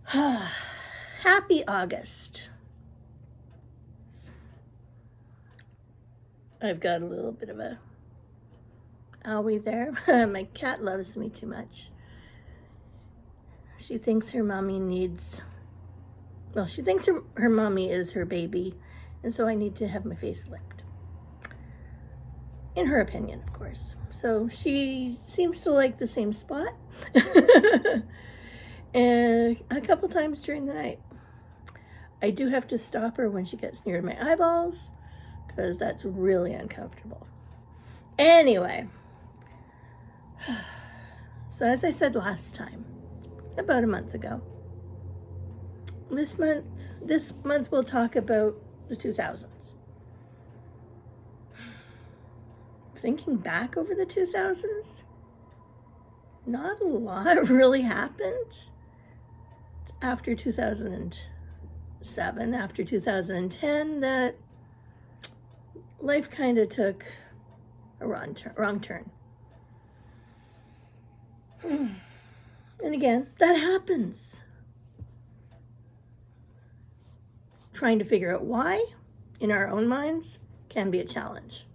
Happy August. I've got a little bit of a owie there. My cat loves me too much. She thinks her mommy needs, well, she thinks her mommy is her baby, and so I need to have my face licked. In her opinion, of course. So she seems to like the same spot. And a couple times during the night. I do have to stop her when she gets near my eyeballs, because that's really uncomfortable. Anyway, so as I said last time, about a month ago, this month we'll talk about the 2000s. Thinking back over the 2000s, not a lot really happened. After 2007, after 2010, that life kind of took a wrong turn. And again, that happens. Trying to figure out why in our own minds can be a challenge.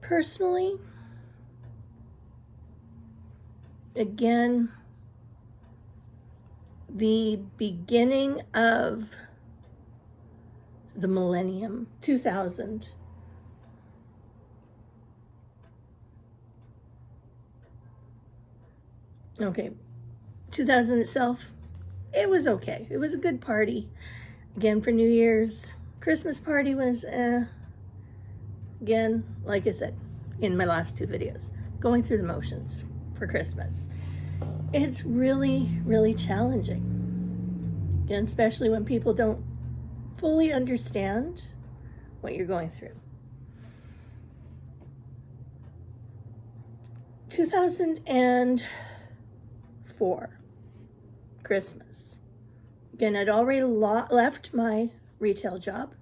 Personally, again, the beginning of the millennium, 2000, okay, 2000 itself, it was okay. It was a good party. Again, for New Year's, Christmas party was, again, like I said in my last two videos, going through the motions for Christmas. It's really, really challenging. And especially when people don't fully understand what you're going through. 2004, Christmas. Again, I'd already left my retail job.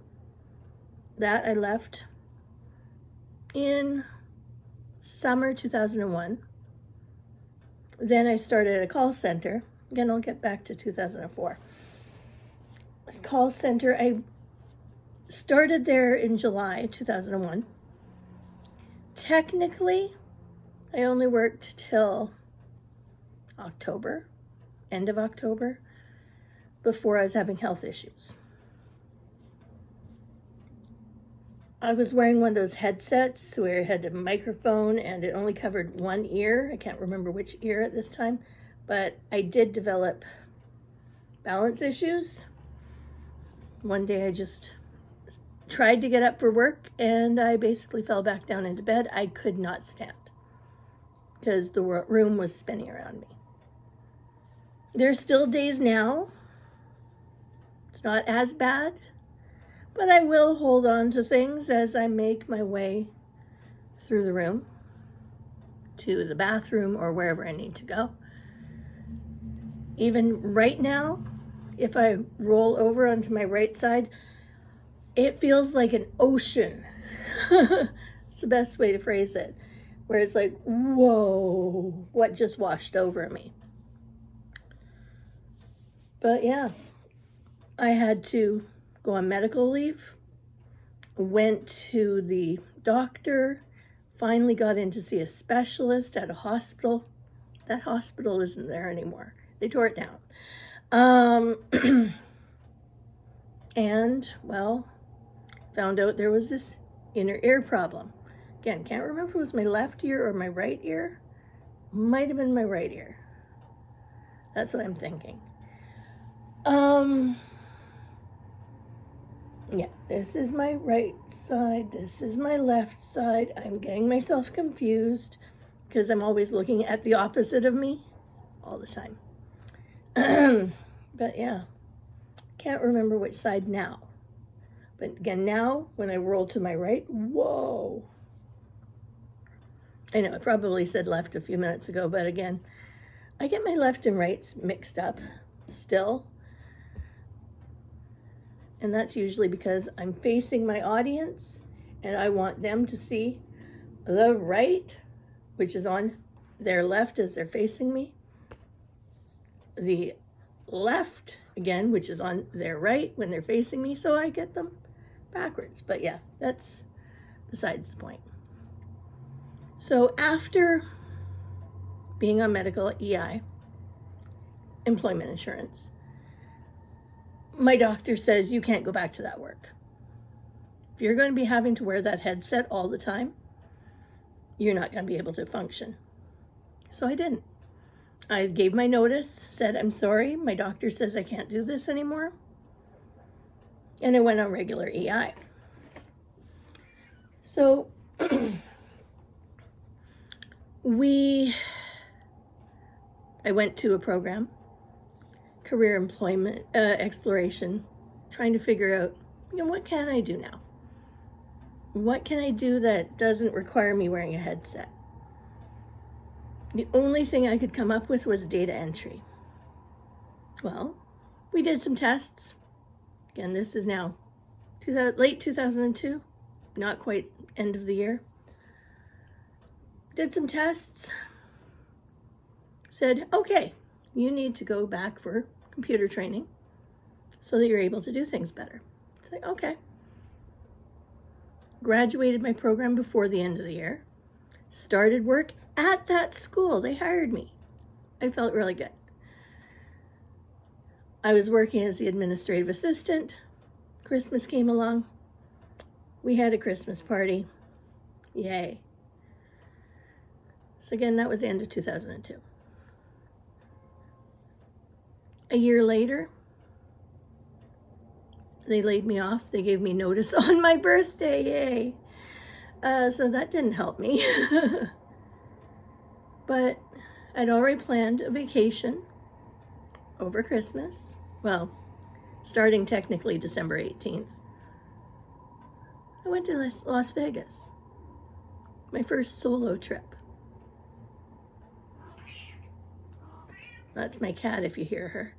That I left in summer 2001. Then I started at a call center. Again, I'll get back to 2004. This call center, I started there in July 2001. Technically, I only worked till October, end of October, before I was having health issues. I was wearing one of those headsets where it had a microphone and it only covered one ear. I can't remember which ear at this time, but I did develop balance issues. One day I just tried to get up for work and I basically fell back down into bed. I could not stand because the room was spinning around me. There's still days now. It's not as bad. But I will hold on to things as I make my way through the room to the bathroom or wherever I need to go. Even right now, if I roll over onto my right side, it feels like an ocean. It's the best way to phrase it. Where it's like, whoa, what just washed over me? But yeah, I had to go on medical leave, went to the doctor, finally got in to see a specialist at a hospital. That hospital isn't there anymore. They tore it down. And, well, found out there was this inner ear problem. Again, can't remember if it was my left ear or my right ear. Might have been my right ear. That's what I'm thinking. Yeah, this is my right side, this is my left side. I'm getting myself confused because I'm always looking at the opposite of me all the time. But yeah, can't remember which side now. But again, now when I roll to my right, whoa. I know I probably said left a few minutes ago, but again, I get my left and rights mixed up still. And that's usually because I'm facing my audience and I want them to see the right, which is on their left as they're facing me. The left, again, which is on their right when they're facing me, so I get them backwards. But yeah, that's besides the point. So after being on medical EI, employment insurance, my doctor says you can't go back to that work. If you're going to be having to wear that headset all the time, you're not going to be able to function. So I didn't. I gave my notice, said, I'm sorry, my doctor says I can't do this anymore. And I went on regular EI. So I went to a program, career employment exploration, trying to figure out, what can I do now? What can I do that doesn't require me wearing a headset? The only thing I could come up with was data entry. Well, we did some tests. Again, this is now late 2002, not quite end of the year. Did some tests. Said, okay, you need to go back for computer training so that you're able to do things better. It's like, okay. Graduated my program before the end of the year. Started work at that school. They hired me. I felt really good. I was working as the administrative assistant. Christmas came along. We had a Christmas party. Yay. So again, that was the end of 2002. A year later, they laid me off. They gave me notice on my birthday. Yay. So that didn't help me. But I'd already planned a vacation over Christmas. Well, starting technically December 18th. I went to Las Vegas. My first solo trip. That's my cat if you hear her.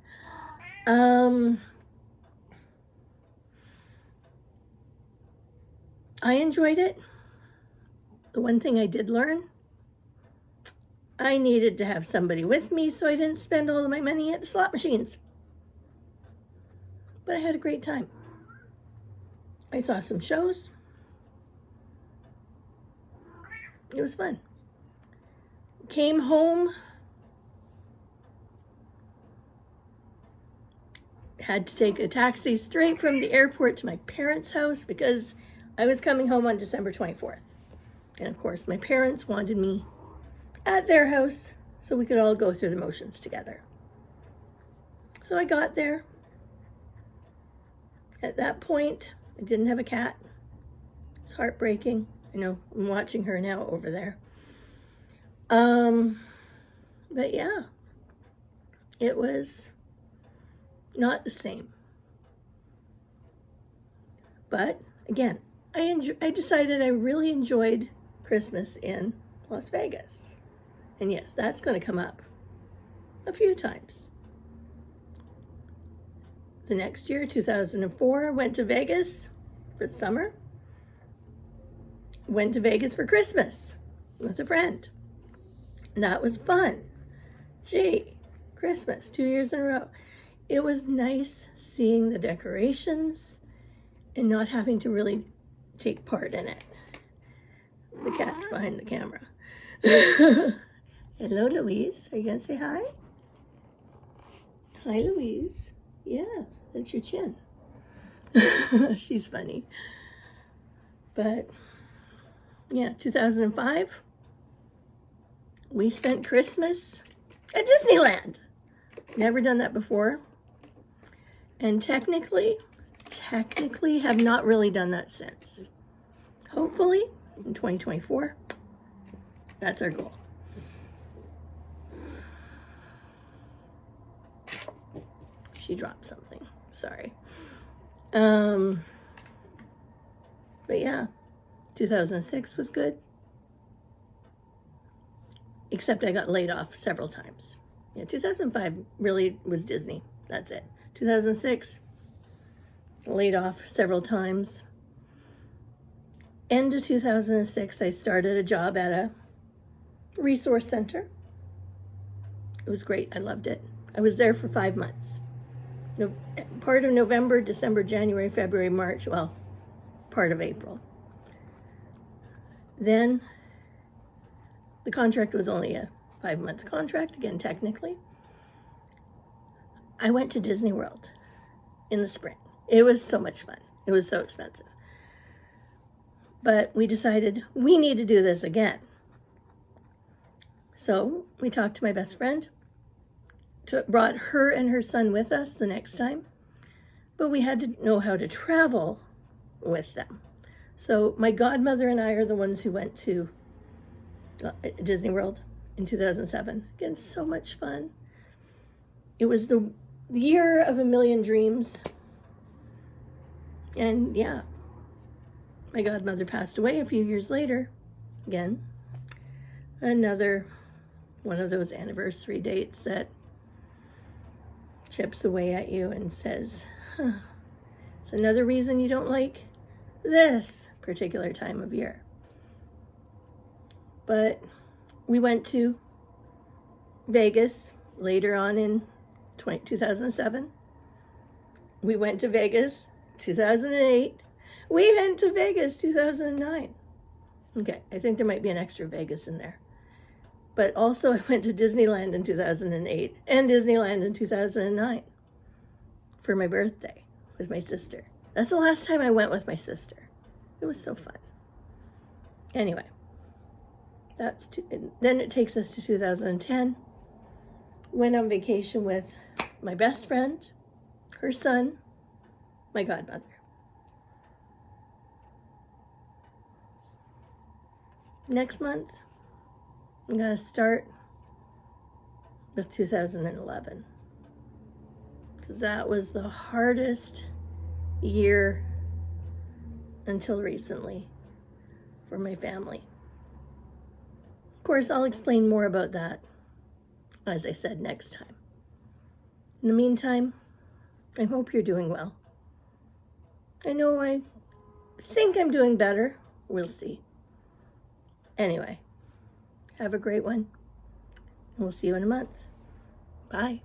I enjoyed it. The one thing I did learn, I needed to have somebody with me so I didn't spend all of my money at the slot machines. But I had a great time. I saw some shows. It was fun. Came home. Had to take a taxi straight from the airport to my parents' house because I was coming home on December 24th. And of course, my parents wanted me at their house so we could all go through the motions together. So I got there. At that point, I didn't have a cat. It's heartbreaking. I know, I'm watching her now over there. But yeah, it was not the same. But again, I decided I really enjoyed Christmas in Las Vegas. And yes, that's going to come up a few times. The next year, 2004, I went to Vegas for the summer. Went to Vegas for Christmas with a friend. And that was fun. Gee, Christmas, 2 years in a row. It was nice seeing the decorations and not having to really take part in it. The cat's behind the camera. Hello, Louise. Are you going to say hi? Hi, Louise. Yeah, that's your chin. She's funny. But, yeah, 2005, we spent Christmas at Disneyland. Never done that before. And technically have not really done that since. Hopefully, in 2024, that's our goal. She dropped something, sorry. But yeah, 2006 was good. Except I got laid off several times. Yeah, 2005 really was Disney. That's it. 2006, laid off several times. End of 2006, I started a job at a resource center. It was great. I loved it. I was there for 5 months. Part of November, December, January, February, March, well, part of April. Then the contract was only a 5-month contract, again, technically. I went to Disney World in the spring. It was so much fun. It was so expensive. But we decided we need to do this again. So we talked to my best friend, brought her and her son with us the next time, but we had to know how to travel with them. So my godmother and I are the ones who went to Disney World in 2007. Again, so much fun. It was the year of a million dreams. And yeah, my godmother passed away a few years later. Again, another one of those anniversary dates that chips away at you and says, it's another reason you don't like this particular time of year. But we went to Vegas later on in 2007. We went to Vegas 2008. We went to Vegas 2009. Okay, I think there might be an extra Vegas in there. But also I went to Disneyland in 2008 and Disneyland in 2009 for my birthday with my sister. That's the last time I went with my sister. It was so fun. Anyway, then it takes us to 2010. Went on vacation with my best friend, her son, my godmother. Next month, I'm going to start with 2011, because that was the hardest year until recently for my family. Of course, I'll explain more about that, as I said, next time. In the meantime, I hope you're doing well. I know I think I'm doing better. We'll see. Anyway, have a great one. And we'll see you in a month. Bye.